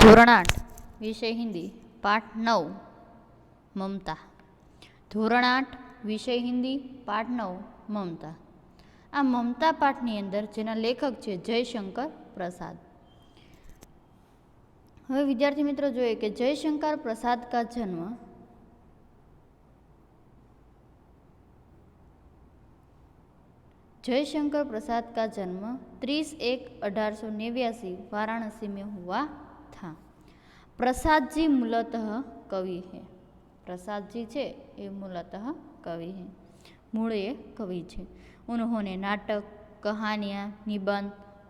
ધોરણ 8 વિષય હિન્દી પાઠ 9 મમતા. ધોરણ 8 વિષય હિન્દી પાઠ 9 મમતા. આ મમતા પાઠની અંદર જેના લેખક છે જયશંકર પ્રસાદ. હવે વિદ્યાર્થી મિત્રો જોઈએ કે જયશંકર પ્રસાદ કા જન્મ जयशंकर प्रसाद का जन्म 30/1/1889 वाराणसी में हुआ था. प्रसाद जी मूलतः कवि है. प्रसाद जी छे ये मूलतः कवि है, मूल ये कवि छे. उन्होंने नाटक, कहानियाँ, निबंध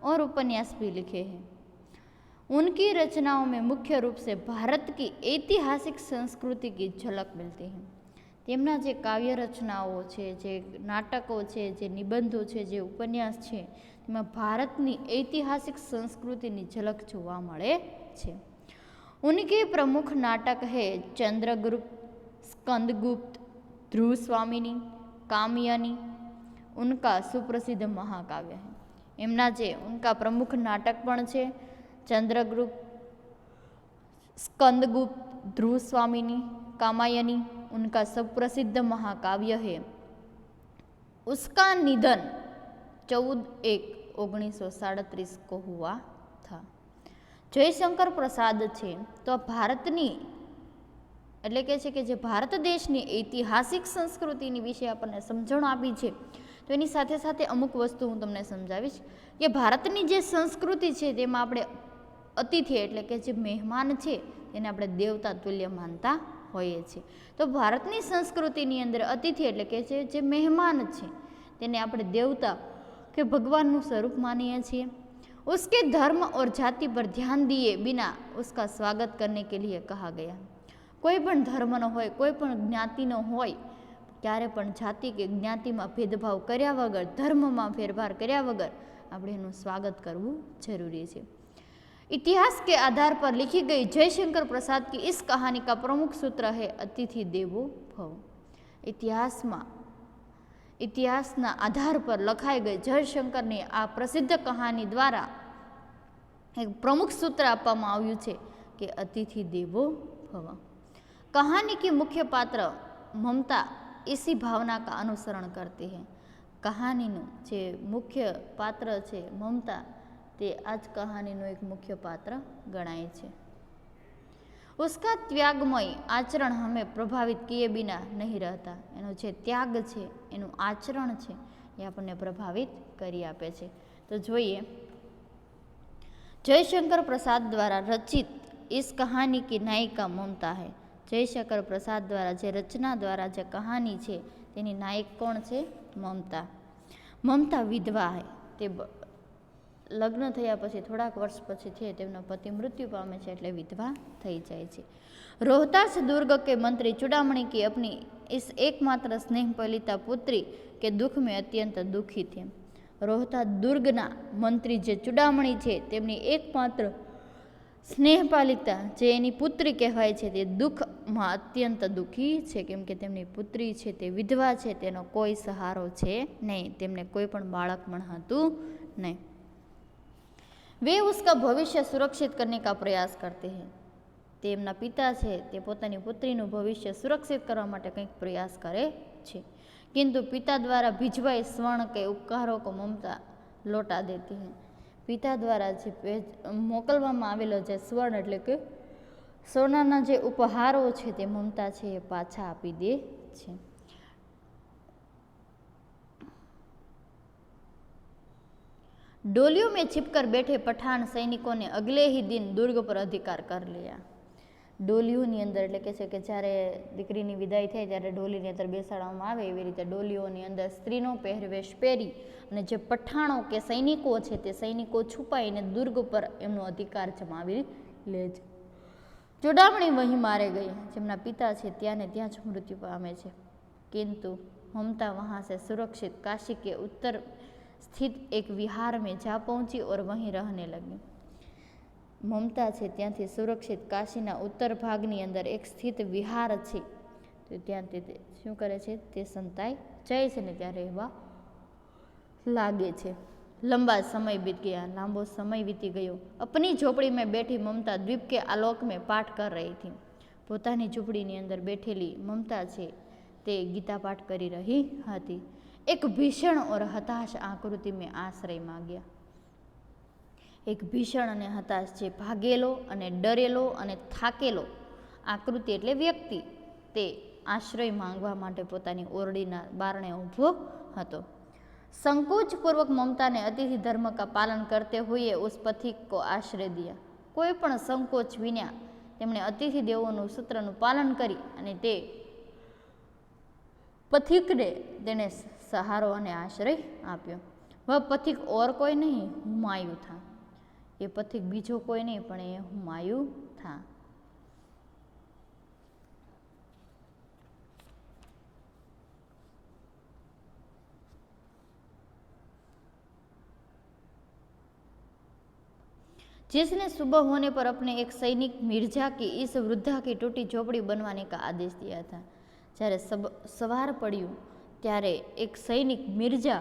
और उपन्यास भी लिखे हैं. उनकी रचनाओं में मुख्य रूप से भारत की ऐतिहासिक संस्कृति की झलक मिलती है. તેમના જે કાવ્ય રચનાઓ છે, જે નાટકો છે, જે નિબંધો છે, જે ઉપન્યાસ છે, તેમાં ભારતની ઐતિહાસિક સંસ્કૃતિની ઝલક જોવા મળે છે. ઉનકે પ્રમુખ નાટક હૈ ચંદ્રગુપ્ત, સ્કંદગુપ્ત, ધ્રુવ સ્વામિની, કામયાની. ઉનકા સુપ્રસિદ્ધ મહાકાવ્ય હૈ. એમના જે ઉનકા પ્રમુખ નાટક પણ છે ચંદ્રગુપ્ત, स्कंदगुप्त, ध्रुव स्वामिनी, कामायनी. उनका सुप्रसिद्ध महाकाव्य है. उसका निधन 14/1/1937 को हुआ था. जयशंकर प्रसाद છે તો ભારતની એટલે કે છે કે જે ભારત દેશની ઐતિહાસિક સંસ્કૃતિની વિશે આપણને સમજણ આપી છે, તો એની સાથે સાથે અમુક વસ્તુ હું તમને સમજાવીશ કે ભારતની જે સંસ્કૃતિ છે તેમાં આપણે અતિથિ એટલે કે જે મહેમાન છે તેને આપણે દેવતા તુલ્ય માનતા હોઈએ છીએ. તો ભારતની સંસ્કૃતિની અંદર અતિથિ એટલે કે જે મહેમાન છે તેને આપણે દેવતા કે ભગવાનનું સ્વરૂપ માનીએ છીએ. उसके धर्म और जाति पर ध्यान दिए बिना उसका स्वागत करने के लिए कहा गया. કોઈ પણ ધર્મનો હોય, કોઈ પણ જ્ઞાતિનો હોય, ક્યારે પણ જાતિ કે જ્ઞાતિમાં ભેદભાવ કર્યા વગર, ધર્મમાં ફેરફાર કર્યા વગર આપણે એનું સ્વાગત કરવું જરૂરી છે. इतिहास के आधार पर लिखी गई जयशंकर प्रसाद की इस कहानी का प्रमुख सूत्र है अतिथि देवो भव. इतिहासના આધાર પર લખાઈ ગઈ જયશંકરની આ પ્રસિદ્ધ કહાની દ્વારા એક પ્રમુખ સૂત્ર આપવામાં આવ્યું છે કે અતિથિ દેવો ભવ. कहानी की मुख्य पात्र ममता इसी भावना का अनुसरण करती है. કહાનીનું જે મુખ્ય પાત્ર છે મમતા, તે આ જ કહાનીનું એક મુખ્ય પાત્ર ગણાય છે. उसका त्यागमय आचरण हमें प्रभावित किए बिना नहीं रहता. એનો જે ત્યાગ છે, એનું આચરણ છે, એ આપણને પ્રભાવિત કરી આપે છે. તો જોઈએ जयशंकर प्रसाद द्वारा रचित इस कहानी की नायिका ममता है. जयशंकर प्रसाद द्वारा જે રચના દ્વારા જે કહાની છે તેની નાયક કોણ છે? મમતા. મમતા વિધવા હૈ. તે લગ્ન થયા પછી થોડાક વર્ષ પછી છે તેમનો પતિ મૃત્યુ પામે છે, એટલે વિધવા થઈ જાય છે. रोहतास दुर्ग के मंत्री चूड़ामणि की अपनी इस एकमात्र स्नेह पलिता पुत्री के दुख में अत्यंत दुखी थे. रोहतास दुर्गना मंत्री જે ચૂડામણી છે તેમની એકમાત્ર સ્નેહપાલિતા જે એની પુત્રી કહેવાય છે તે દુઃખમાં અત્યંત દુઃખી છે, કેમ કે તેમની પુત્રી છે તે વિધવા છે, તેનો કોઈ સહારો છે નહીં, તેમને કોઈ પણ બાળક પણ હતું નહીં. वे उसका भविष्य सुरक्षित करने का प्रयास करते हैं. તેમના પિતા છે તે પોતાની પુત્રીનું ભવિષ્ય સુરક્ષિત કરવા માટે કંઈક પ્રયાસ કરે છે, किंतु पिता द्वारा भिजवाए स्वर्ण के उपकारों को ममता लौटा देती है. પિતા દ્વારા જે મોકલવામાં આવેલો જે સ્વર્ણ એટલે કે સોનાના જે ઉપહારો છે તે મમતા છે એ પાછા આપી દે છે. डोलियों में छिपकर बैठे पठान सैनिकों ने अगले ही दिन दुर्ग पर अधिकार कर लिया. ડોલીઓની અંદર એટલે કે છે કે જ્યારે દીકરીની વિદાય થાય ત્યારે ડોલીની અંદર બેસાડવામાં આવે, એવી રીતે ડોલીઓની અંદર સ્ત્રીનો પહેરવેશ પહેરી અને જે પઠાણો કે સૈનિકો છે તે સૈનિકો છુપાઈને દુર્ગ પર એમનો અધિકાર જમાવી લે છે. ચૂડામણી વહીં મારે ગઈ. જેમના પિતા છે ત્યાં ને ત્યાં જ મૃત્યુ પામે છે. किंतु ममता वहाँ से सुरक्षित काशी के उत्तर स्थित एक विहार में जा पहुंची और वहीं रहने लगी. મમતા છે ત્યાંથી સુરક્ષિત કાશીના ઉત્તર ભાગની અંદર એક સ્થિત વિહાર છે, તો ત્યાં તે શું કરે છે? તે સંતાઈ જાય છે ને ત્યાં રહેવા લાગે છે. लंबा समय बीत गया, लांबो समय बीती गयो। अपनी झोपड़ी में बैठी ममता द्वीप के आलोक में पाठ कर रही थी। પોતાની ઝૂંપડીની અંદર બેઠેલી મમતા છે તે ગીતા પાઠ કરી રહી હતી। એક ભીષણ और હતાશ આકૃતિ મેં આશ્રય માંગ્યા। એક ભીષણ અને હતાશ છે, ભાગેલો અને ડરેલો અને થાકેલો આકૃતિ એટલે વ્યક્તિ, તે આશ્રય માંગવા માટે પોતાની ઓરડીના બારણે ઊભો હતો। संकोचपूर्वक ममता ने अतिथि धर्म का पालन करते हुए उस पथिक को आश्रय दिया। कोई पण संकोच विना તેમણે અતિથિ દેવોનું સૂત્રનું પાલન કરી અને તે પથિકને તેને સહારો અને આશ્રય આપ્યો। વહ પથિક ઓર કોઈ નહીં, હુમાયુ થા। એ પથિક બીજો કોઈ નહીં પણ એ હુમાયુ થા। जिसने सुबह होने पर अपने एक सैनिक मिर्जा की इस वृद्धा की टूटी झोपड़ी बनवाने का आदेश दिया था। જ્યારે સવાર પડ્યું ત્યારે એક સૈનિક મિર્જા,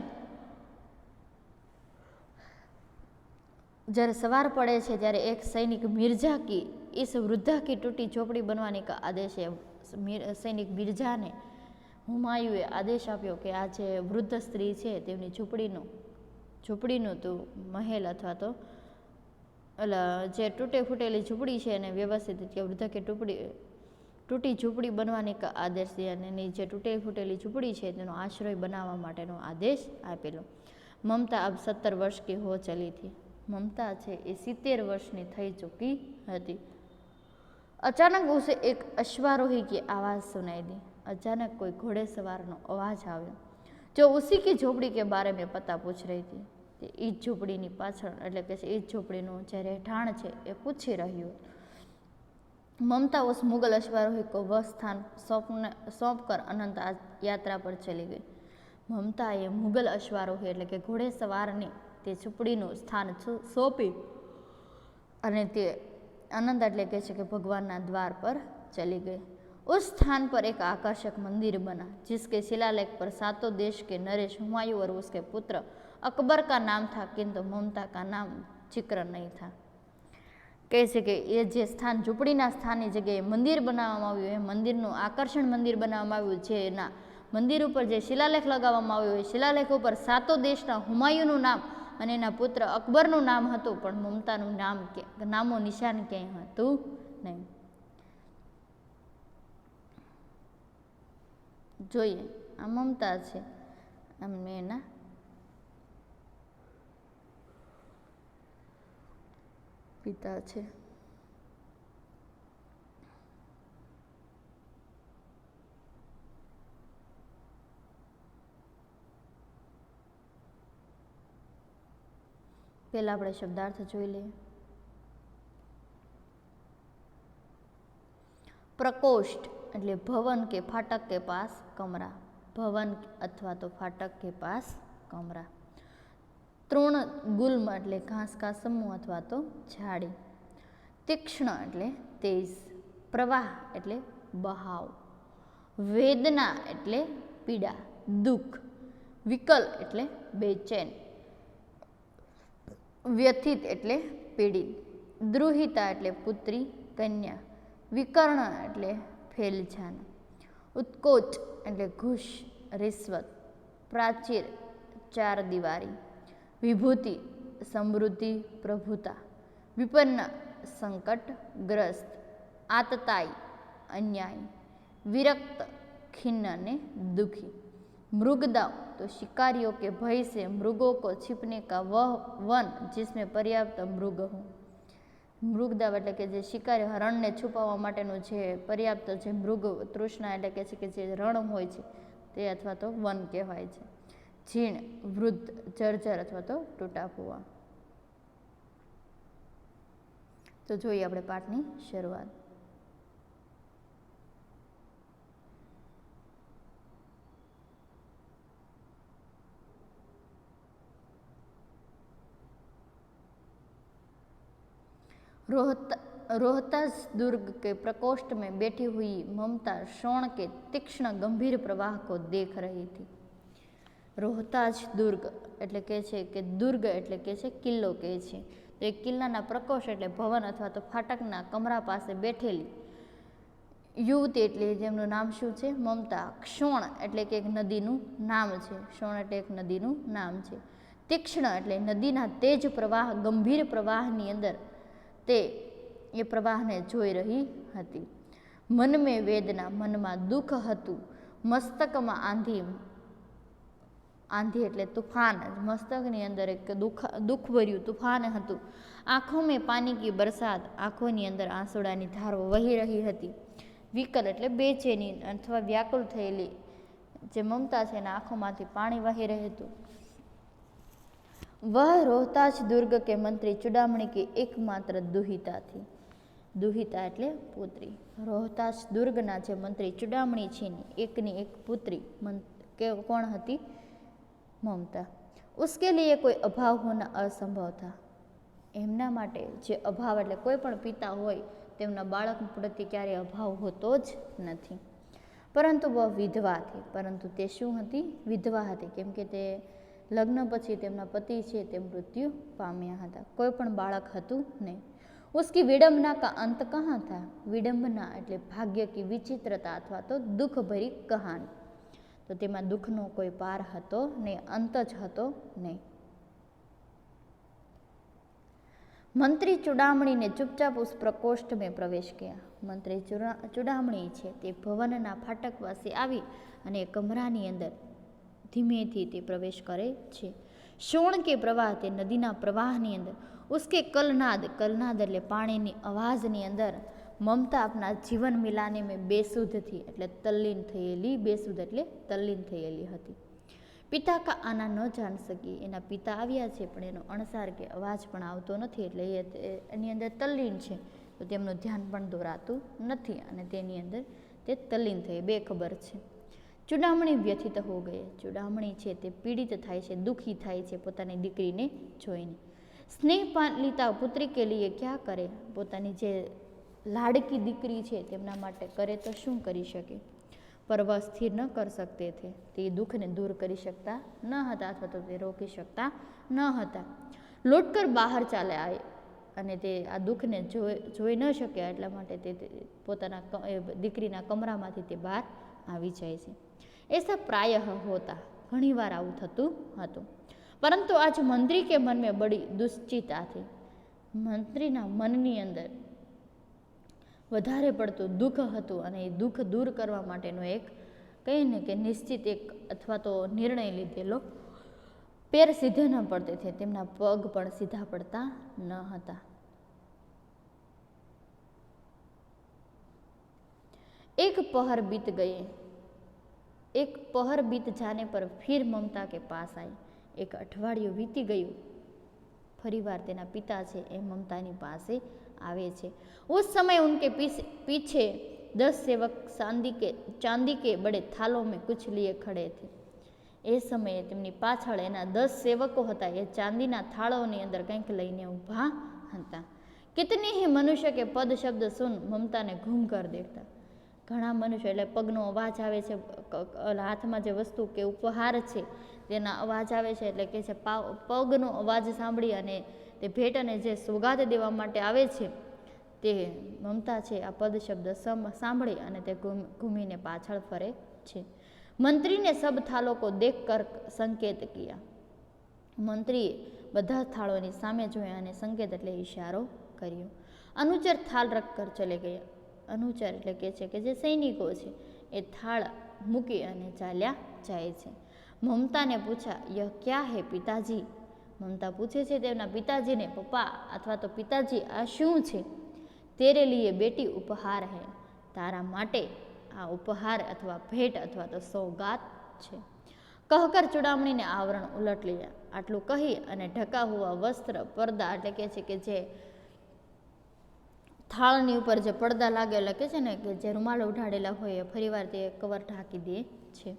જ્યારે સવાર પડે છે ત્યારે એક સૈનિક મિર્જા की इस वृद्धा की टूटी झोपड़ी बनवाने का आदेश है। સૈનિક મિર્જાને હુમાયુએ આદેશ આપ્યો કે આ જે વૃદ્ધ સ્ત્રી છે તેમની ઝૂંપડીનું તો મહેલ અથવા તો જે તૂટે ફૂટેલી ઝૂંપડી છે એને વ્યવસ્થિત કે વૃદ્ધા કે તૂટી ઝૂંપડી बनवाने का आदेश दिया અને એની જે તૂટેલી ફૂટેલી ઝૂંપડી છે તેનો આશ્રય બનાવવા માટેનો આદેશ આપેલો। મમતા अब 17 वर्ष की हो चली थी। મમતા છે એ 70 વર્ષની થઈ ચૂકી હતી। अचानक उसे एक अश्वारोही की आवाज़ सुनाई दी। अचानक कोई घोड़ेसवारનો અવાજ આવ્યો जो उसी की झोपड़ी के बारे में पता पूछ रही थी। એ જ ઝૂંપડીની પાછળ એટલે કે એ જ ઝૂંપડીનું જે રહેઠાણ છે એ પૂછી રહ્યું। ममता उस मुगल अश्वारोही को वह स्थान सौंप कर अनंत यात्रा पर चली गई। ममता એ મુગલ અશ્વારોહી એટલે કે ઘોડેસવારને તે ઝૂંપડીનું સ્થાન સોંપી અને તે અનંત એટલે કહે છે કે ભગવાનના દ્વાર પર ચલી ગઈ। उस स्थान पर एक आकर्षक मंदिर बना जिसके शिलालेख पर सातों देश के नरेश, हुमायूं और उसके पुत्र अकबर का नाम था, किंतु ममता का नाम जिक्र नहीं था। કહે છે કે એ જે સ્થાન ઝૂંપડીના સ્થાનની જગ્યાએ મંદિર બનાવવામાં આવ્યું, એ મંદિરનું આકર્ષણ મંદિર બનાવવામાં આવ્યું છે। એના મંદિર ઉપર જે શિલાલેખ લગાવવામાં આવ્યો એ શિલાલેખ ઉપર સાતો દેશના હુમાયુનું નામ અને એના પુત્ર અકબરનું નામ હતું, પણ મમતાનું નામો નિશાન ક્યાંય હતું નહીં। જોઈએ આ મમતા છે, અમને એના પિતા છે। પહેલા આપણે શબ્દાર્થ જોઈ લઈએ। प्रकोष्ठ એટલે ભવન કે ફાટક કે પાસ કમરા, ભવન અથવા તો ફાટક કે પાસ કમરા। તૃણ ગુલ્મ એટલે ઘાસ કા સમૂહ અથવા તો ઝાડી। તીક્ષ્ણ એટલે તેજ। પ્રવાહ એટલે બહાવ। વેદના એટલે પીડા, દુઃખ। વિકલ એટલે બેચેન। વ્યથિત એટલે પીડિત। દ્રુહિતા એટલે પુત્રી, કન્યા। વિકર્ણ એટલે ફેલજાન। ઉત્કોચ એટલે ઘૂસ, રિશ્વત। પ્રાચીર ચાર દિવારી। વિભૂતિ સમૃદ્ધિ, પ્રભુતા। વિપન્ન સંકટગ્રસ્ત। આતતાઈ अन्याय। विरक्त खिन्न ने दुखी। मृगदाव तो शिकारियों के भय से मृगों को छिपने का वह वन जिसमें पर्याप्त मृग हो। मृगदाव એટલે કે જે શિકારી હરણને છુપાવવા માટેનું જે પર્યાપ્ત જે મૃગ તૃષ્ણા એટલે કે જે રણ હોય છે તે અથવા તો વન કહેવાય છે। જીણ વૃદ્ધ, જર્જર અથવા તો તૂટા ફૂવા। તો જોઈએ આપણે પાઠની શરૂઆત। रोहतास दुर्ग के प्रकोष्ठ में बैठी हुई ममता शोण के तीक्ष्ण गंभीर प्रवाह को देख रही थी। રોહતાજ દુર્ગ એટલે કે છે કે દુર્ગ એટલે કે છે કિલ્લો કહે છે. તો એ કિલ્લાના પ્રકોષ્ઠ એટલે ભવન અથવા તો ફાટકના કમરા પાસે બેઠેલી યુવતી એટલે જેમનું નામ શું છે? મમતા. ક્ષોણ એટલે કે એક નદીનું નામ છે. ક્ષોણ એટલે એક નદીનું નામ છે. તીક્ષ્ણ એટલે નદીના તેજ પ્રવાહ, ગંભીર પ્રવાહની અંદર તે એ પ્રવાહને જોઈ રહી હતી. મન મેં વેદના, મનમાં દુઃખ હતું. મસ્તકમાં આંધી, આંધી એટલે તુફાન, મસ્તકની અંદર એક દુઃખભર્યું તુફાન હતું. આંખો મેં પાણી કી બરસાત, આંખોની અંદર આંસુડાની ધારો વહી રહી હતી. વિકલ એટલે બેચેની અથવા વ્યાકુલ થયેલી જે મમતા છે એના આંખોમાંથી પાણી વહી રહ્યું હતું. વહ રોહતાજ દુર્ગ કે મંત્રી ચુડામણી की એકમાત્ર દુહિતા थी. દુહિતા એટલે પુત્રી. રોહતાજ દુર્ગના જે મંત્રી ચુડામણી છે ને એકની એક પુત્રી કોણ હતી? મમતા. ઉસકે લીએ કોઈ અભાવ હોના અસંભવ થા. એમના માટે જે અભાવ એટલે કોઈ પણ પિતા હોય તેમના બાળક પ્રત્યે ક્યારેય અભાવ હોતો જ નથી. પરંતુ વહ વિધવા હતી. પરંતુ તે શું હતી? વિધવા હતી. કેમ કે તે લગ્ન પછી તેમના પતિ છે તે મૃત્યુ પામ્યા હતા. કોઈ પણ બાળક હતું નહીં. ઉસકી વિડંબના કા અંત કહાં થા. વિડંબના એટલે ભાગ્ય કી વિચિત્રતા અથવા તો દુઃખ ભરી કહાની. તો તેમાં દુઃખનો કોઈ પાર હતો નહીં, અંત જ હતો નહીં. મંત્રી ચુડામણીને ચૂપચાપ ઉસ પ્રકોષ્ઠ મેં પ્રવેશ કિયા. મંત્રી ચુડામણી છે તે ભવનના ફાટક પાસે આવી અને કમરાની અંદર ધીમેથી તે પ્રવેશ કરે છે. શોણ કે પ્રવાહ તે નદીના પ્રવાહની અંદર, ઉસકે કલનાદ, કલનાદ એટલે પાણીની અવાજની અંદર મમતા આપના જીવન મિલાને મેં બેસુધ થી એટલે તલ્લીન થયેલી, બેસુધ એટલે તલ્લીન થયેલી હતી. પિતા કા આના ન જાણ શકી, એના પિતા આવ્યા છે પણ એનો અણસાર કે અવાજ પણ આવતો નથી એટલે એની અંદર તલ્લીન છે તો તેમનું ધ્યાન પણ દોરાતું નથી અને તેની અંદર તે તલ્લીન થઈ બેખબર છે. ચુડામણી વ્યથિત હો ગયે. ચુડામણી છે તે પીડિત થાય છે, દુઃખી થાય છે પોતાની દીકરીને જોઈને. સ્નેહ પાલિતા પુત્રી કે લીએ ક્યાં કરે. પોતાની જે લાડકી દીકરી છે તેમના માટે કરે તો શું કરી શકે? પર વહ સ્થિર ન કર શકતે થે. તે દુઃખને દૂર કરી શકતા ન હતા અથવા તો તે રોકી શકતા ન હતા. લૂંટકર બહાર ચાલે આવે અને તે આ દુઃખને જોઈ ન શક્યા એટલા માટે તે પોતાના દીકરીના કમરામાંથી તે બહાર આવી જાય છે. એસા પ્રાયઃ હોતા. ઘણીવાર આવું થતું હતું. પરંતુ આજ મંત્રી કે મન મેં બડી દુશ્ચિતા હતી. મંત્રીના મનની અંદર વધારે પડતું દુઃખ હતું અને એ દુઃખ દૂર કરવા માટેનો એક કહીએ ને કે નિશ્ચિત એક અથવા તો નિર્ણય લીધેલો. પેર સીધે ન પડતે થે. તેમના પગ પણ સીધા પડતા ન હતા. એક પહર બીત ગયે. એક પહર બીત જાને પર ફિર મમતા કે પાસ આઈ. એક અઠવાડિયું વીતી ગયું. ફરીવાર તેના પિતા છે એ મમતાની પાસે આવે છે. ઉસ સમય ઉનકે પીછે 10 સેવક ચાંદી કે બડે થાલો મેં કુછ લીએ ખડે થે. એ સમયે તેમની પાછળ એના 10 સેવકો હતા. એ ચાંદીના થાળોની અંદર કંઈક લઈને ઊભા હતા. કિતને હી મનુષ્ય કે પદ શબ્દ સુન મમતાને ઘૂમ કર દેખતા. ઘણા મનુષ્ય એટલે પગનો અવાજ આવે છે, હાથમાં જે વસ્તુ કે ઉપહાર છે તેના અવાજ આવે છે એટલે કે છે પગનો અવાજ સાંભળી અને તે ભેટ અને જે સોગાદ દેવા માટે આવે છે તે મમતા છે આ પદ શબ્દ સાંભળી અને તે ઘૂમીને પાછળ ફરે છે. મંત્રીને સબ થાલો કો દેખ કર સંકેત કિયા. મંત્રીએ બધા થાળોની સામે જોયા અને સંકેત એટલે ઇશારો કર્યો. અનુચર થાળ રખ કર ચલે ગયા. અનુચર એટલે કે છે કે જે સૈનિકો છે એ થાળ મૂકી અને ચાલ્યા જાય છે. મમતાને પૂછા યહ ક્યા હે પિતાજી. મમતા પૂછે છે તેમના પિતાજીને, પપ્પા અથવા તો પિતાજી આ શું છે? તેરે લીએ બેટી ઉપહાર હે. તારા માટે આ ઉપહાર અથવા ભેટ અથવા તો સૌગાત છે. કહકર ચુડામણીને આવરણ ઉલટ લીયા. આટલું કહી અને ઢકા હુઆ વસ્ત્ર પડદા એટલે કે છે કે જે થાળની ઉપર જે પડદા લાગેલા કે છે ને કે જે રૂમાલ ઉઢાડેલા હોય ફરીવાર તે કવર ઢાંકી દે છે.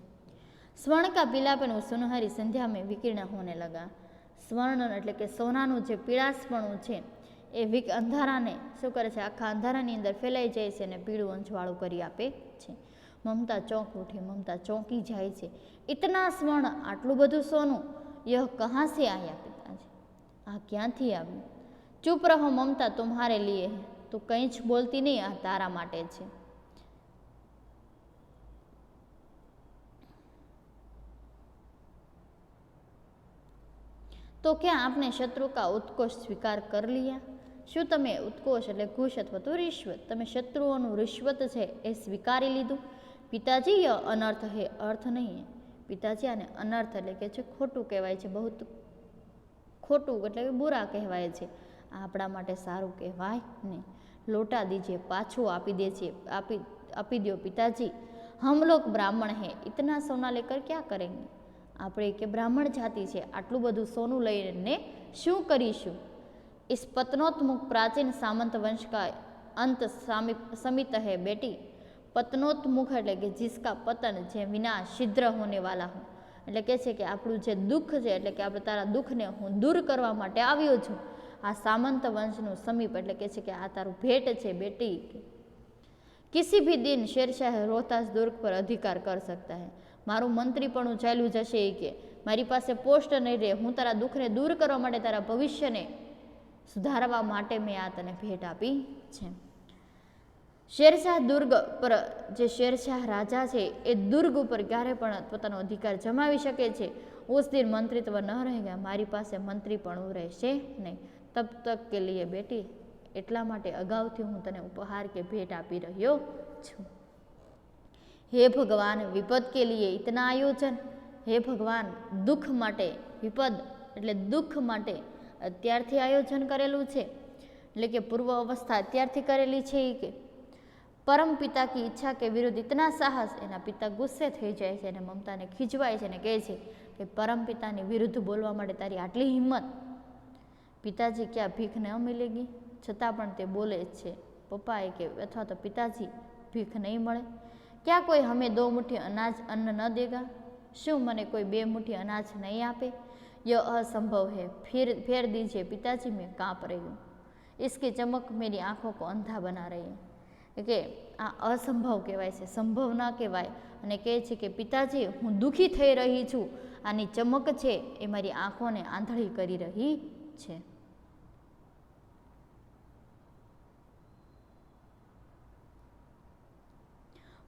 સ્વર્ણ કા પીલાપન સુનહરી સંધ્યા મેં વિકીર્ણ હોને લગા. સ્વર્ણ એટલે કે સોનાનું જે પીળાશપણું છે એ અંધારાને શું કરે છે, આખા અંધારાની અંદર ફેલાઈ જાય છે અને પીળું અંજવાળું કરી આપે છે. મમતા ચોંક ઉઠી, મમતા ચોંકી જાય છે, ઇતના સ્વર્ણ, આટલું બધું સોનું, યહ કહાં સે આયા પિતાજી, આ ક્યાંથી આવ્યું? ચૂપ રહો મમતા, તુમ્હારે લીએ હે, તું કંઈ જ બોલતી નહીં, આ તારા માટે છે. તો ક્યાં આપને શત્રુ કા ઉત્કોષ સ્વીકાર કર લિયા? શું તમે ઉત્કોષ એટલે ઘૂસ અથવા તો રિશ્વત, તમે શત્રુઓનું રિશ્વત છે એ સ્વીકારી લીધું? પિતાજી ય અનર્થ હે, અર્થ નહીં. પિતાજી આને અનર્થ એટલે કે છે ખોટું કહેવાય છે, બહુ ખોટું એટલે કે બુરા કહેવાય છે, આ આપણા માટે સારું કહેવાય નહીં. લોટા દીજીએ, પાછું આપી દે છે, આપી દો પિતાજી. હમ લોગ બ્રાહ્મણ હે, ઇતના સોના લેકર ક્યાં કરેંગે? આપણે કે બ્રાહ્મણ જાતિ છે, આટલું બધું સોનું લઈને શું કરીશું? इस पतनोत्मुख प्राचीन सामंत वंश का अंत समित है बेटी. पतनोत्मुख એટલે કે जिसका पतन જે વિનાશ સિદ્ધ હોने वाला હો, એટલે કે છે કે આપણું જે દુઃખ છે, એટલે કે આપણે તારા દુઃખને હું દૂર કરવા માટે આવ્યો છું. આ સામંત વંશનું સમીપ એટલે કે છે કે આ તારું ભેટ છે બેટી. કિસી ભી દિન શેરશાહ રોહતાસ દુર્ગ પર અધિકાર કર सकता है. મારું મંત્રી પણ ચાલ્યું જશે કે મારી પાસે પોસ્ટ નહીં રહે, હું તારા દુઃખને દૂર કરવા માટે, તારા ભવિષ્યને સુધારવા માટે મેં આ તને ભેટ આપી છે. શેરશાહ દુર્ગ પર, જે શેરશાહ રાજા છે એ દુર્ગ ઉપર ક્યારે પણ પોતાનો અધિકાર જમાવી શકે છે. ઉસ દિન મંત્રીત્વ ન રહેગા, મારી પાસે મંત્રી પણ રહેશે નહીં. તબ તક કે લીએ બેટી, એટલા માટે અગાઉથી હું તને ઉપહાર કે ભેટ આપી રહ્યો છું. હે ભગવાન, વિપદ કે લીએ ઇતના આયોજન. હે ભગવાન, દુઃખ માટે, વિપદ એટલે દુઃખ માટે અત્યારથી આયોજન કરેલું છે, એટલે કે પૂર્વ અવસ્થા અત્યારથી કરેલી છે. એ કે પરમ પિતા કી ઈચ્છા કે વિરુદ્ધ ઇતના સાહસ, એના પિતા ગુસ્સે થઈ જાય છે અને મમતાને ખીજવાય છે અને કહે છે કે પરમ પિતાની વિરુદ્ધ બોલવા માટે તારી આટલી હિંમત? પિતાજી ક્યાં ભીખ ન મિલેગી? છતાં પણ તે બોલે જ છે. પપ્પાએ કે અથવા તો પિતાજી ભીખ નહીં મળે? ક્યાં કોઈ હમે 2 મુઠ્ઠી અનાજ અન્ન ન દેગા? શું મને કોઈ 2 મુઠ્ઠી અનાજ નહીં આપે? यह असंभव है, फेर दीजिए पिताजी, मैं कांप रही हूँ, इसकी चमक मेरी आँखों को अंधा बना रही है. કે આ અસંભવ કહેવાય છે, સંભવ ન કહેવાય. અને કહે છે કે પિતાજી, હું દુઃખી થઈ રહી છું, આની ચમક છે એ મારી આંખોને આંધળી કરી રહી છે.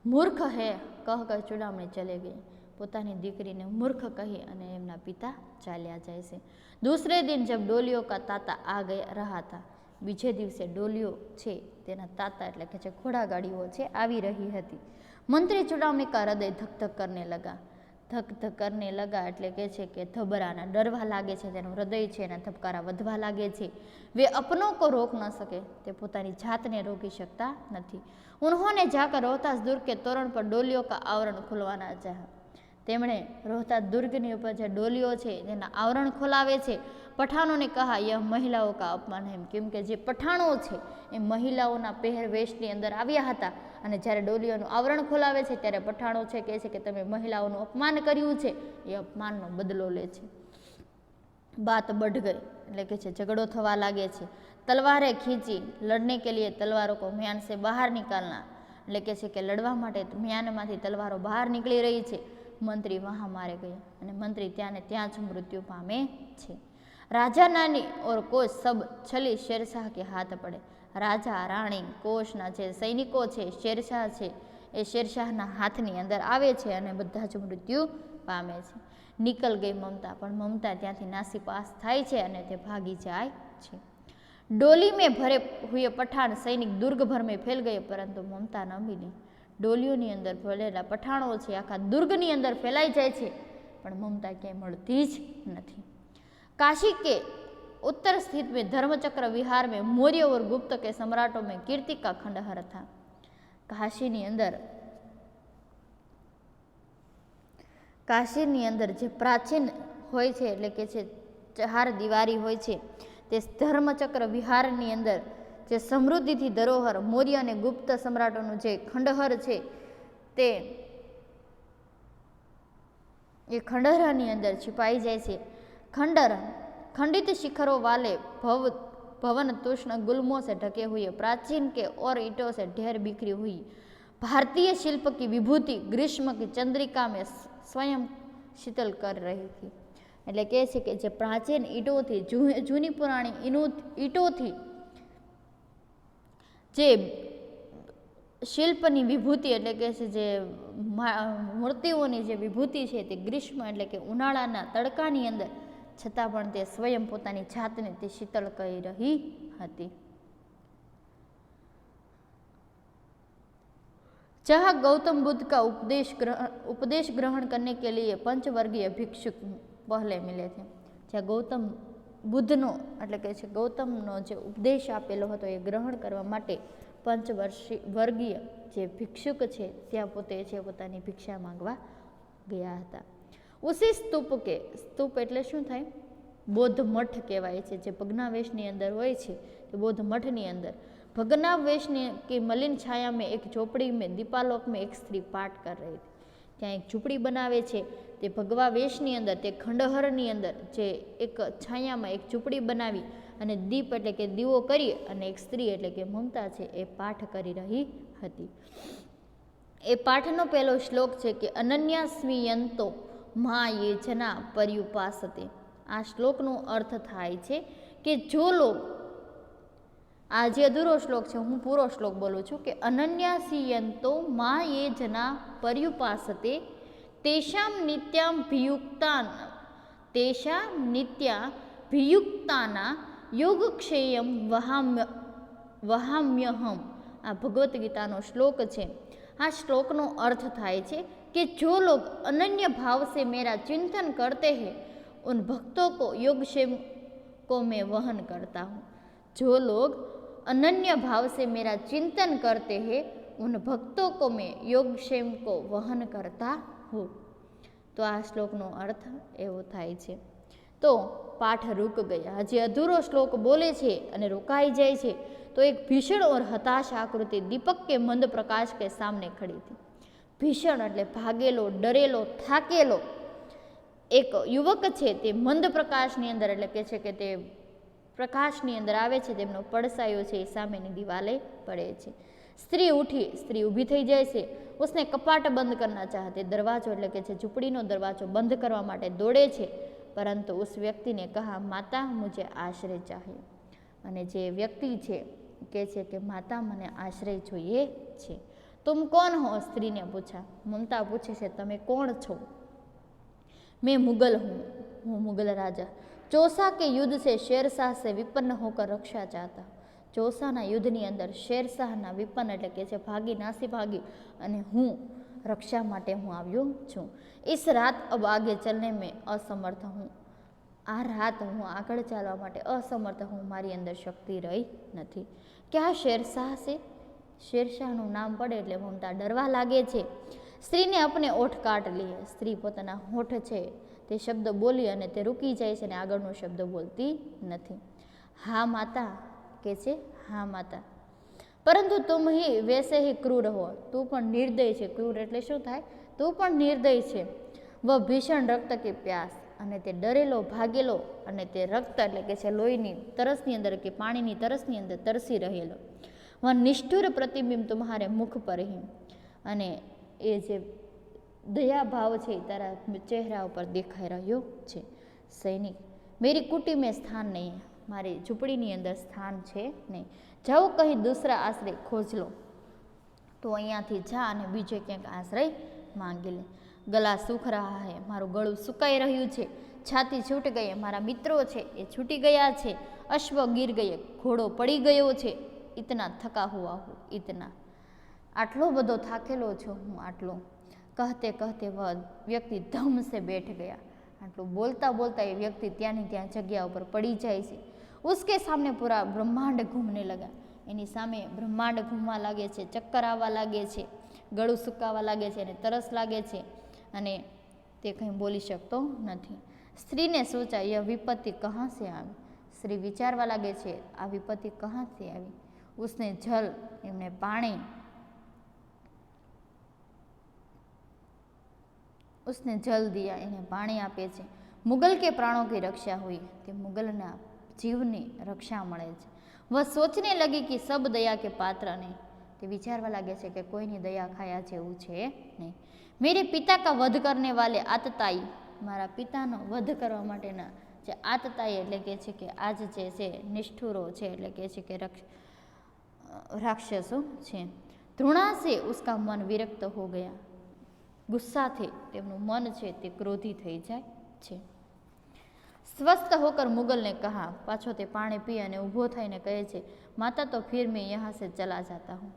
મૂર્ખ હે કહ કર ચૂડામણી ચલે ગઈ. પોતાની દીકરીને મૂર્ખ કહી અને એમના પિતા ચાલ્યા જાય છે. દૂસરે દિન જબ ડોલીઓ કા તાતા આ ગયા રહા હતા, બીજે દિવસે ડોલીઓ છે તેના તાતા એટલે કે જે ઘોડાગાડીઓ છે આવી રહી હતી. મંત્રી ચૂડામણી કા હૃદય ધક ધક કરને લગા. ધક ધક કરને લગા એટલે કે છે કે ધબરાના ડરવા લાગે છે, તેનું હૃદય છે એના ધબકારા વધવા લાગે છે. વે અપનો કો રોક ન શકે, તે પોતાની જાતને રોકી શકતા નથી. ઉન્હોને જાકર રોહતાસ દુર્ગ કે તોરણ પર ડોલીઓ કા આવરણ ખુલવાના ચાહા. તેમણે રોહતાસ દુર્ગની ઉપર જે ડોલીઓ છે જેના આવરણ ખોલાવે છે. પઠાણોને કહા યહ મહિલાઓ કા અપમાન હે, કેમ કે જે પઠાણો છે એ મહિલાઓના પહેરવેશની અંદર આવ્યા હતા અને જ્યારે ડોલીઓનું આવરણ ખોલાવે છે ત્યારે પઠાણો છે કહે છે કે તમે મહિલાઓનું અપમાન કર્યું છે, એ અપમાનનો બદલો લે છે. બાત બઢ ગઈ એટલે કે છે ઝઘડો થવા લાગે છે. તલવારે ખીંચી લડને કે લીએ તલવારો કો म्यान से બહાર નિકાલના, એટલે કે છે કે લડવા માટે म्यानમાંથી તલવારો બહાર નીકળી રહી છે. મંત્રી વહાં મારે ગયા અને મંત્રી ત્યાં ને ત્યાં જ મૃત્યુ પામે છે. રાજા નાની ઓર કોચ સબ છલી શેરશાહ કે હાથ પડે. રાજા રાણી કોચના જે સૈનિકો છે, શેરશાહ છે, એ શેરશાહના હાથની અંદર આવે છે અને બધા જ મૃત્યુ પામે છે. નિકલ ગઈ મમતા, પણ મમતા ત્યાંથી નાસીપાસ થાય છે અને તે ભાગી જાય છે. ડોલી મેં ભરે હુએ પઠાણ સૈનિક દુર્ગ ભર મેં ફેલ ગયે, પરંતુ મમતા ન મિલી. ડોલીઓની અંદર ભરેલા પઠાણો છે આખા દુર્ગની અંદર ફેલાઈ જાય છે, પણ મમતા ક્યાંય મળતી જ નથી. काशी के उत्तर स्थित में धर्मचक्र विहार में मौर्य और गुप्त के सम्राटों में कीर्ति का खंडहर था. કાશીની અંદર જે પ્રાચીન હોય છે એટલે કે છે ચાર દિવારી હોય છે, તે ધર્મચક્ર વિહારની અંદર જે સમૃદ્ધિથી ધરોહર મૌર્ય અને ગુપ્ત સમ્રાટોનું જે ખંડહર છે, તે એ ખંડહરની અંદર છુપાઈ જાય છે. खंडर खंडित शिखरों वाले भवन तुष्ण गुल्मों से ढके हुए, प्राचीन के और ईंटों से ढेर बिखरी हुई भारतीय शिल्प की विभूति ग्रीष्म की चंद्रिका में स्वयं शीतल कर रही थी। એટલે કહે છે કે જે પ્રાચીન ઈંટોથી, જૂની પુરાણી ઈંટોથી જે શિલ્પની વિભૂતિ એટલે કે છે જે મૂર્તિઓની જે વિભૂતિ છે તે ગ્રીષ્મ એટલે કે ઉનાળાના તડકાની અંદર છતાં પણ તે સ્વયં પોતાની જાતને તે શીતળ કરી રહી હતી। जहाँ गौतम बुद्ध का उपदेश ग्रहण करने के लिए पंचवर्गीय भिक्षुक पहले मिले थे। જ્યાં ગૌતમ બુદ્ધનો એટલે કે છે ગૌતમનો જે ઉપદેશ આપેલો હતો એ ગ્રહણ કરવા માટે પંચવર્ગીય જે ભિક્ષુક છે ત્યાં પોતે છે પોતાની ભિક્ષા માંગવા ગયા હતા। ઉસી સ્તૂપ એટલે શું થાય? બૌદ્ધ મઠ કહેવાય છે, જે ભગ્નાવેશની અંદર હોય છે તે બૌદ્ધ મઠની અંદર भग्नावशेष की मलिन छाया में एक झोपड़ी में दीपालोक में एक स्त्री पाठ कर रही थी। ત્યાં એક ઝૂંપડી બનાવે છે તે ભગવાવેશની અંદર, તે ખંડહરની અંદર જે એક છાયામાં એક ઝૂંપડી બનાવી અને દીપ એટલે કે દીવો કરી અને એક સ્ત્રી એટલે કે મમતા છે એ પાઠ કરી રહી હતી। એ પાઠનો પહેલો શ્લોક છે કે અનન્યાસ્મિયંતો મા યે જના પર્યુપાસતે। આ શ્લોકનો અર્થ થાય છે કે જો લોક, આ જે અધૂરો શ્લોક છે હું પૂરો શ્લોક બોલું છું કે અનન્યાસિયંતો મા યે જના પર્યુપાસતે તેષામ નિત્યાભિયુક્તાના યોગક્ષેયમ વહામ્યહમ। આ ભગવદ્ ગીતાનો શ્લોક છે। આ શ્લોકનો અર્થ થાય છે કે જો લોગ અનન્ય ભાવ से मेरा चिंतन करते हैं उन भक्तों को योगक्षेम को मैं वहन करता हूँ। जो लोग अनन्य भाव से मेरा चिंतन करते हैं उन भक्तों को मैं योगक्षेम को वहन करता हूँ। तो आ श्लोकનો અર્થ એવો થાય છે। તો પાઠ રૂક ગયા। હજી અધૂરો શ્લોક બોલે છે અને રોકાઈ જાય છે તો એક ભીષણ और हताश आकृति दीपक के मंद प्रकाश के सामने खड़ी थी। ભીષણ એટલે ભાગેલો, ડરેલો, થાકેલો એક યુવક છે તે મંદ પ્રકાશની અંદર એટલે કે છે કે તે પ્રકાશની અંદર આવે છે, તેમનો પડસાયો છે એ સામેની દિવાલે પડે છે। સ્ત્રી ઉઠી, સ્ત્રી ઊભી થઈ જાય છે। उसने कपाट बंद करना चाहते, दरवाजो એટલે કે છે ઝૂંપડીનો દરવાજો બંધ કરવા માટે દોડે છે, પરંતુ उस व्यक्ति ने कहा माता मुझे आश्रय चाहिए। અને જે વ્યક્તિ છે કહે છે કે માતા મને આશ્રય જોઈએ છે। तुम कौन हो? स्त्रीने पूछा। ममता पूछे છે તમે કોણ છો? मैं मुगल हूँ, हूँ मुगल राजा। चौसा के युद्ध से शेरशाह से विपन्न होकर रक्षा चाहता। चौसाना युद्धની અંદર શેરશાહના વિપન્ન એટલે કે છે ભાગી, નાસી ભાગી અને હું રક્ષા માટે હું આવ્યો છું। इस रात अब आगे चलने में असमर्थ हूँ। આ રાત હું આગળ ચાલવા માટે અસમર્થ હું, મારી અંદર શક્તિ રહી નથી। क्या शेरशाह से? શેરશાહનું નામ પડે એટલે મમતા ડરવા લાગે છે। સ્ત્રીને अपने ओठ काट लिए। સ્ત્રી પોતાના હોઠ છે તે શબ્દ બોલી અને તે રૂકી જાય છે અને આગળનો શબ્દ બોલતી નથી। હા માતા કે છે, હા માતા। પરંતુ તુમ ही वैसे ही क्रूर हो। તું પણ નિર્દય છે। ક્રૂર એટલે શું થાય? તું પણ નિર્દય છે। વહ ભીષણ રક્ત की प्यास, અને તે ડરેલો, ભાગેલો અને તે રક્ત એટલે કે છે લોહીની તરસની અંદર કે પાણીની તરસની અંદર તરસી રહેલો। वह निष्ठुर प्रतिबिंब तुम्हारे मुख पर ही, અને એ જે દયા ભાવ છે તારા ચહેરા ઉપર દેખાઈ રહ્યો છે। સૈનિક, मेरी कुटी में स्थान नहीं है। મારી ઝૂંપડીની અંદર સ્થાન છે નહીં। જાઓ કहीं दूसरा आश्रय खोज लो। તો અહીંયાથી જા અને બીજે ક્યાંક આશ્રય માંગી લે। ગલા સૂખ રહા હૈ, મારું ગળું સુકાઈ રહ્યું છે। છાતી છૂટ ગઈ, મારા મિત્રો છે એ છૂટી ગયા છે। અશ્વ ગીર ગયે, ઘોડો પડી ગયો છે। इतना थका हुआ हूँ, इतना आटलो बधो थाकेलो छो हूँ, आटलो। कहते कहते वह व्यक्ति धम से बैठ गया। आटलो बोलता बोलता ये व्यक्ति त्यानी त्या जग्या पर पड़ी जाए छे। उसके सामने पूरा ब्रह्मांड घूमने लगा। एनी सामे ब्रह्मांड घूमवा लागे छे, चक्कर आववा लागे छे, गळुं सुकावा लागे छे अने तरस लागे छे अने ते कंई बोली शकतो नथी। स्त्रीने सोचा यह विपत्ति कहाँ से आई? स्त्री विचारवा लागे छे आ विपत्ति कहाँ से आई? उसने जल एमने पाणी, उसने जल दिया, इन्हें पाणी आपे छे। मुगल के प्राणों की रक्षा हुई, ते मुगलना जीवनी रक्षा मळे छे। वह सोचने लगी कि सब दया के पात्र ने, તે વિચારવા લાગે છે કે કોઈની દયા ખાયા જેવું છે નહીં. મેરે પિતા કા વધ કરને વાલે આતતાઈ, મારા પિતાનો વધ કરવા માટેના જે આતતાઈ એટલે કે છે કે આજ જે છે નિષ્ઠુરો છે, એટલે કે છે કે રાક્ષસો છે. ધૃણા સે ઉસકા મન વિરક્ત હો ગયા, ગુસ્સાથી તેમનું મન છે તે ક્રોધી થઈ જાય છે. સ્વસ્થ હોકર મુગલને કહા, પાછો તે પાણી પી અને ઊભો થઈને કહે છે, માતા તો ફિર મેં યહાં સે ચલા જાતા હું,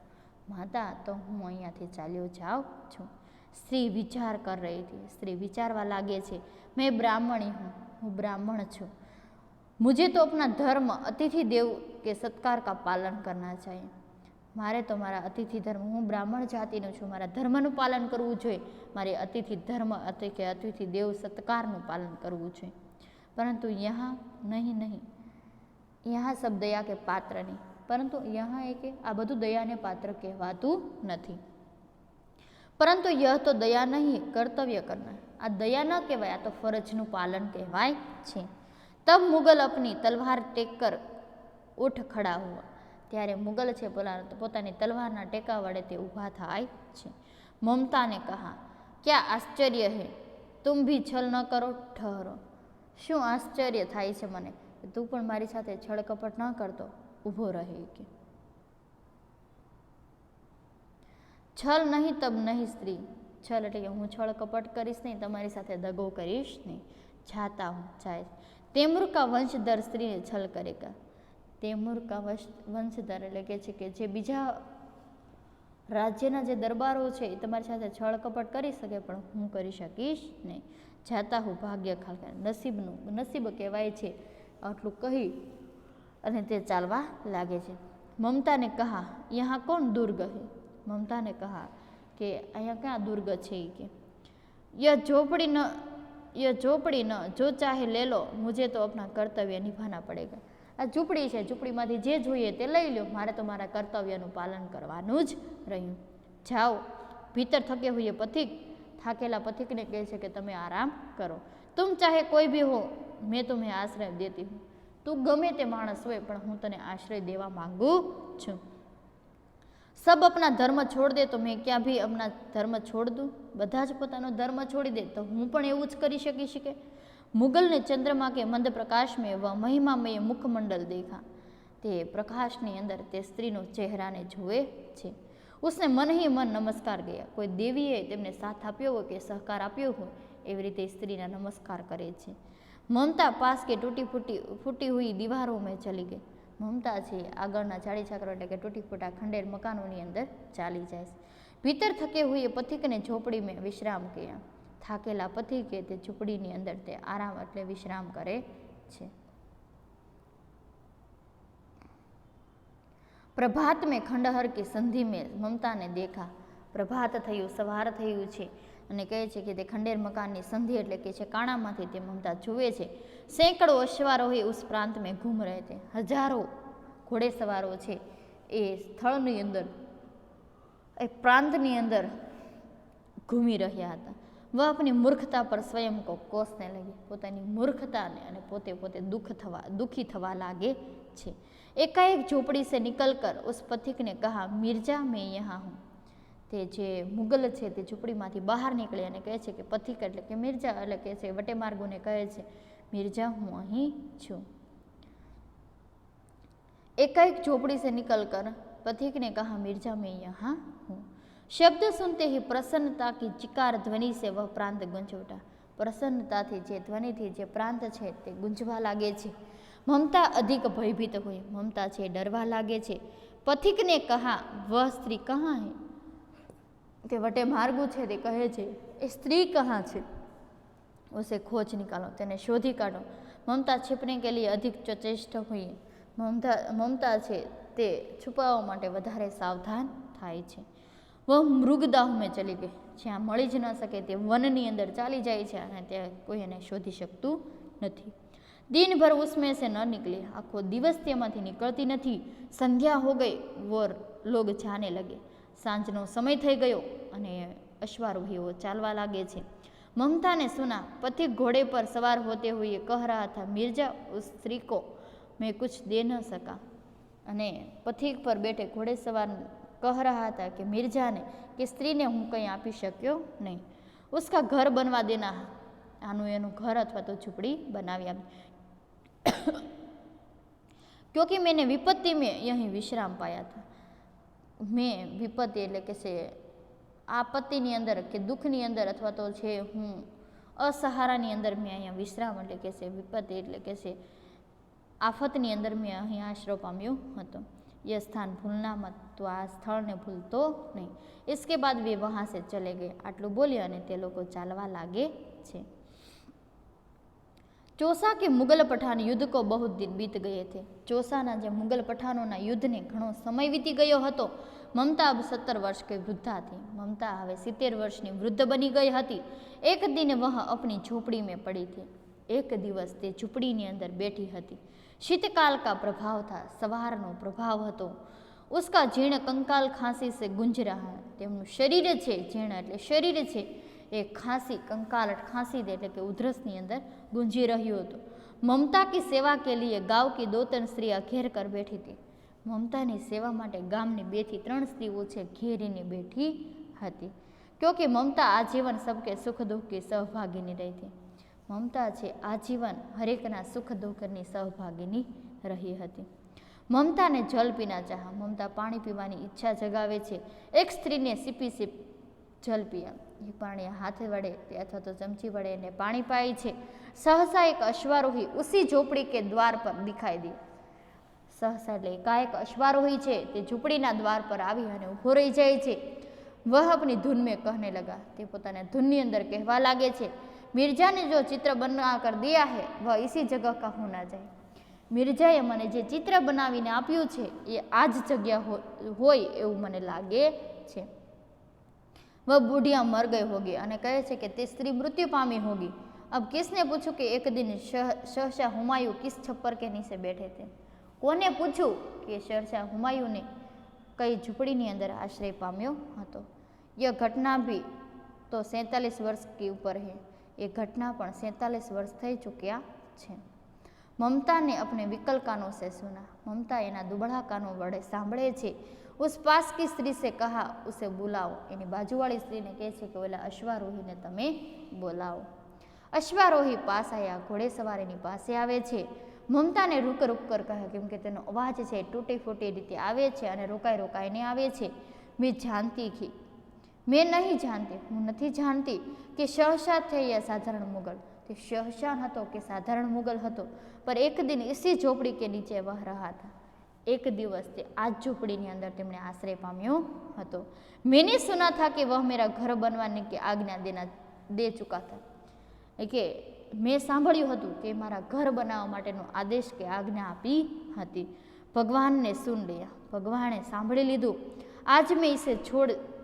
માતા તો હું અહીંયાથી ચાલ્યો જાઉં છું. સ્ત્રી વિચાર કર રહી હતી, સ્ત્રી વિચારવા લાગે છે, મેં બ્રાહ્મણી હું બ્રાહ્મણ છું, મુझे તો अपना ધર્મ અતિથિ દેવ કે સત્કાર કા પાલન કરના चाहिए, મારે તો મારા અતિથિ ધર્મ, હું બ્રાહ્મણ જાતિનું છું, મારા ધર્મનું પાલન કરવું જોઈએ, મારે અતિથિ ધર્મ કે અતિથિ દેવ સત્કારનું પાલન કરવું જોઈએ. પરંતુ યહાં નહીં, યહાં સબ દયા કે પાત્ર નહીં, પરંતુ યહાં એ કે આ બધું દયાને પાત્ર કહેવાતું નથી. પરંતુ યહ તો દયા નહીં કર્તવ્ય કરના, આ દયા ન કહેવાય, આ તો ફરજનું પાલન કહેવાય છે. તબ મુગલ અપની તલવાર ટેક કર ઉઠ ખડા હુઆ, ત્યારે મુગલ છે પોતાની તલવારના ટેકા વડે તે ઊભા થાય છે. મમતાને કહા, ક્યાં આશ્ચર્ય હે તુમ ભી છલ ન કરો, ઠહરો, શું આશ્ચર્ય થાય છે મને, તું પણ મારી સાથે છળ કપટ ન કરતો, ઊભો રહે. કે છલ નહીં તબ નહીં સ્ત્રી, છલ એટલે કે હું છળ કપટ કરીશ નહીં, તમારી સાથે દગો કરીશ નહીં. જાતા હું જાય, તૈમૂર કા વંશધર સ્ત્રીને છલ કરેગા, તૈમૂર કા વંશધર એટલે કે છે કે જે બીજા રાજ્યના જે દરબારો છે એ તમારી સાથે છળ કપટ કરી શકે, પણ હું કરી શકીશ નહીં. જાતા હું ભાગ્ય ખાલકા, નસીબ કહેવાય છે. આટલું કહી અને તે ચાલવા લાગે છે. મમતાને કહા, યહાં કોણ દુર્ગ હે, મમતાને કહા કે અહીંયા ક્યાં દુર્ગ છે. કે યહ ઝોપડી ન જો ચાહે લે લો, મુझे તો અપના કર્તવ્ય નિભાના પડેગા, આ ઝૂંપડી છે, ઝૂંપડીમાંથી જે જોઈએ તે લઈ લો, મારે તો મારા કર્તવ્યનું પાલન કરવાનું જ રહ્યું. જાઓ ભીતર થકે હુએ પથિક, થાકેલા પથિકને કહે છે કે તમે આરામ કરો. તુમ ચાહે કોઈ ભી હો મેં તુમ્हें આશ્રય દેતી હું, તું ગમે તે માણસ હોય પણ હું તને આશ્રય દેવા માંગુ છું. સબ અપના ધર્મ છોડ દે તો મેં ક્યાં ભી અપના ધર્મ છોડ દઉં, બધા જ પોતાનો ધર્મ છોડી દે તો હું પણ એવું જ કરી શકીશ. કે મુગલને ચંદ્રમા કે મંદ પ્રકાશ મેં વ મહિમામય મુખમંડલ દેખા, તે પ્રકાશની અંદર તે સ્ત્રીનો ચહેરાને જુએ છે. उसने मन ही मन नमस्कार ગયા, કોઈ દેવીએ તેમને સાથ આપ્યો હોય કે સહકાર આપ્યો હોય એવી રીતે સ્ત્રીના નમસ્કાર કરે છે. મમતા પાસ કે ફૂટી હુઈ દીવારો મેં ચલી ગઈ, મમતા છે આગળના જાડી છાકરો એટલે કે તૂટી ફૂટા ખંડેર મકાનોની અંદર ચાલી જાય છે. ભીતર થકે હુએ પથિકને ઝોપડી મેં વિશ્રામ કિયા, થાકેલા પથિકે તે ઝૂંપડીની અંદર તે આરામ એટલે વિશ્રામ કરે છે. પ્રભાત મેં ખંડહર કે સંધિ મેં મમતાને દેખા, પ્રભાત થયું, સવાર થયું છે અને કહે છે કે તે ખંડેર મકાનની સંધિ એટલે કે છે કાણામાંથી તે મમતા જુએ છે. સેંકડો અશ્વારોહી ઉસ પ્રાંત મેં ઘૂમ રહે છે, હજારો ઘોડેસવારો છે એ સ્થળની અંદર એ પ્રાંતની અંદર ઘૂમી રહ્યા હતા. વહ આપની મૂર્ખતા પર સ્વયં કો કોસને લગી, પોતાની મૂર્ખતાને અને પોતે દુઃખી થવા લાગે છે. એકાએક ઝોપડી સે નિકલ કર ઉસ પથિકને કહા, મિર્જા મેં યહાં હું, તે જે મુગલ છે તે ઝૂંપડીમાંથી બહાર નીકળી અને કહે છે કે પથિક એટલે કે મિર્જા એટલે કે છે વટે માર્ગોને કહે છે, મિર્જા હું અહીં છું. એકાએક ઝોપડી સે નિકલ કર पथिक ने कहा, मिर्जा मैं यहाँ हूँ. शब्द सुनते ही प्रसन्नता की चिकार ध्वनि से वह प्रांत गूंज उठा. प्रसन्नताથી જે ધ્વનિથી જે પ્રાંત છે તે ગુંજવા લાગે છે. મમતા અધિક ભયભીત હોય, મમતા છે ડરવા લાગે છે. પથિકને કહા, વહ સ્ત્રી કહા હે, તે વટે માર્ગુ છે તે કહે છે એ સ્ત્રી કહા છે, ઉસે ખોજ નિકાલો, તેને શોધી કાઢો. મમતા छिपने के लिए अधिक चेष्ट हुई. મમતા છે તે છુપાવવા માટે વધારે સાવધાન થાય છે. વહ મૃગદાહ મેં ચલી ગઈ, જ્યાં મળી જ ન શકે તે વનની અંદર ચાલી જાય છે અને ત્યાં કોઈ એને શોધી શકતું નથી. દિનભર ઉસમે સે ન નીકળી, આખો દિવસ તેમાંથી નીકળતી નથી. સંધ્યા હો ગઈ, વોર લોગ જાને લગે, સાંજનો સમય થઈ ગયો અને અશ્વારોહીઓ ચાલવા લાગે છે. ममता ने सुना पथिक घोड़े पर सवार होते हुए कह रहा था, मिर्जा उस स्त्री को मैं कुछ दे न सका. અને પથિક પર બેઠે ઘોડે સવાર कह रहा था कि मिर्जा ने कि स्त्री ने हूँ कहीं आपी शक्यो नहीं, उसका घर बनवा देना, आनु एनु घर अथवा तो झूंपड़ी बनावी आपी, क्योंकि मैंने विपत्ति में यहीं विश्राम पाया था। मैं विपत्ति एटले के से आपत्तिनी अंदर के दुखनी अंदर अथवा तो छे हूँ असहारानी अंदर मैं अहींया विश्राम एटले के से विपत्ति एटले के से आफतनी अंदर मैं अहीं आश्रय पाम्यो हतो। यह स्थान भूलना मत, तो आ स्थल ने भूलतो नहीं। इसके बाद वे वहाँ से चले गए। आटलू बोली अने ते लोको चालवा लागे छे। चौसा के मुगल पठान युद्ध को बहुत दिन बीत गए थे। चौसाना जे मुगल पठानों युद्ध ने घणो समय वीती गयो हतो। ममता अब 17 वर्ष के वृद्धा थी। ममता हवे 70 वर्षनी वृद्ध बनी गई हती। एक दिन वह अपनी झोपड़ी में पड़ी थी। एक दिवस ते झूंपड़ी ने अंदर बैठी हती। शीतकाल का प्रभाव था, सवारनो प्रभाव हतो। उसका जीर्ण कंकाल खांसी से गुंज रहा है। तेमनुं शरीर छे, जीर्ण एटले शरीर छे, एक खांसी कंकाल खांसी दे एटले के उधरसनी अंदर गुंजी रह्यो हतो। ममता की सेवा के लिए गांव की 2-3 स्त्रियां घेर कर बैठी थी। ममतानी सेवा माटे गामनी 2 થી 3 स्त्रीओ छे घेरीने बैठी हती, क्योंकि ममता आजीवन सबके सुख दुख की सहभागिनी रही थी। ममता छे आजीवन हरेकना सुख दुखनी सहभागिनी रही हती। ममता ने जल पीना चाहा। ममता पाणी पीवानी इच्छा जगावे छे। एक स्त्री ने सीपी सीप जल पिया। ये पाणी हाथ वड़े अथवा तो चमची वड़े ने पाणी पाई छे। सहसा एक अश्वारोही उसी झोपड़ी के द्वार पर दिखाई दी। सहसा એટલે એકાએક अश्वारोही छे ते झूंपड़ीना द्वार पर आवी अने ऊभो रही जाय छे। वह अपनी धुन में कहने लगा। ते पोताना धुननी अंदर कहवा लागे छे, मिर्जा ने जो चित्र बना कर दिया है वह इसी जगह का होना चाहिए। मिर्जाए मने जे चित्र बनावीने आप्युं छे ए आज जग्या होय एवुं मने लागे छे। वह बुढ़िया मर गई होगी अने कहे छे कि ते स्त्री मृत्यु पामी होगी। अब किसने पूछू कि एक दिन शहशाह हुमायूं किस छप्पर के नीचे बैठे थे। कोने पूछू कि शहशाह हुमायूं ने कई झूंपड़ी अंदर आश्रय पाम्यो हतो। यह घटना भी तो 47 वर्ष के ऊपर है। ये घटना पण 47 वर्ष थई चुक्या छे। ममता ने अपने विकल कानों से सुना। ममता एना दुबड़ा कानों वड़े सांभळे छे। उस पास की स्त्री से कहा उसे बुलाओ। एनी बाजूवाળી स्त्री ने कहे छे कि ओला अश्वारोही ने तमे बोलाओ। अश्वारोही पास आया। घोड़ेसवारीनी पासे आवे छे। ममता ने रुक रुक कर कहा, केम के तेनो अवाज छे तूटी फूटी रीते आवे छे अने रोकाई रोकाईने आवे छे। मैं नहीं जानती, हूँ नहीं जानती कि शहशाह थे या साधारण मुगल। ते शहशाह हतो कि साधारण मुगल हतो, पर एक दिन इसी झोपड़ी के नीचे वह रहा था। एक दिवस ते आज झोपड़ी ने अंदर तेमणे आश्रय पाम्यो हतो। मैंने सुना था कि वह मेरा घर बनवाने की आज्ञा दे चुका था। कि मैं सांभळ्युं हतुं कि मारा घर बनाववा माटेनो आदेश के आज्ञा आपी हती। भगवान ने सुन लिया। भगवाने सांभળી लीधुं। आज मैं इसे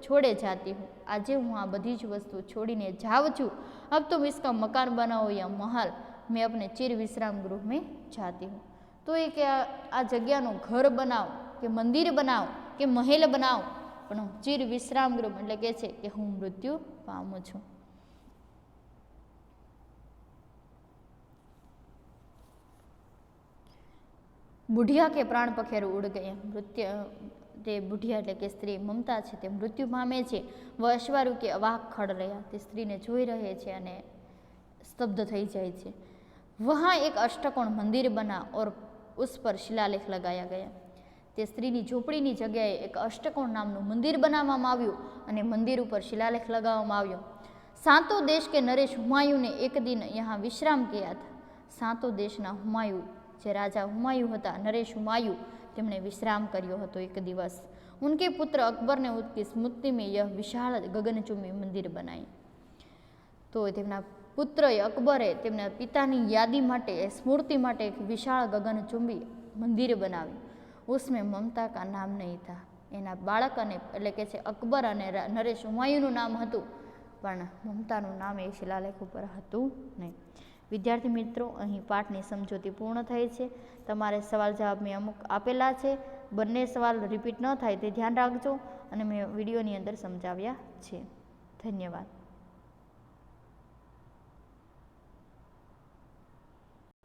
छोड़े जाती हूँ। आज हूँ आ बधी ज वस्तु छोड़ीने जाऊँ छूँ। अब तुम इसका मकान बनाओ या महल, मैं अपने चिर विश्राम गृह में जाती हूँ। तो ये कि आ जग्यानो घर बनाओ कि मंदिर बनाओ कि महल बनाओ, पण चिर विश्राम गृह एटले के छे कि हूँ मृत्यु पामું છું। बुढ़िया के प्राण पखेरु उड़ गए। ते बुढ़िया एटले के स्त्री ममता छे ते मृत्यु पामे छे। वह अश्वारू के अवाक खड़ रह्या। ते स्त्री ने जोई रहे छे अने स्तब्ध थई जाय छे। वहाँ एक अष्टकोण मंदिर बना और उस पर शिलालेख लगाया गया। ते स्त्रीनी झोपड़ीनी जग्याए एक अष्टकोण नामनुं मंदिर बनाववामां आव्युं अने मंदिर पर शिलालेख लगाववामां आव्यो। सातों देश के नरेश हुमायूं ने एक दिन यहाँ विश्राम किया था। सातों देशना हुमायूं जे राजा हुमायूं हता, नरेश हुमायूं, तेमणे विश्राम कर्यो हतो एक दिवस। उनके पुत्र अकबर ने उसकी स्मृति में यह विशाल गगनचुंबी मंदिर बनाई। तो तेमना पुत्र अकबरे तेमना पितानी यादी माटे स्मृति माटे एक विशाल गगनचुंबी मंदिर बनाव्युं। उसमें ममता का नाम नहीं था। एना बाळक अने एटले के छे अकबर अने नरेश हुमायूंनुं नाम हतुं, पण ममतानुं नाम ए शिलालेख पर हतुं नहीं। विद्यार्थी मित्रों, अहीं पाठनी समजूती पूर्ण थई छे। तमारे सवाल जवाब में अमुक आपेला छे। बंने सवाल रिपीट न थाय ते ध्यान राखजो अने मैं विडियोनी अंदर समजाव्या छे। धन्यवाद।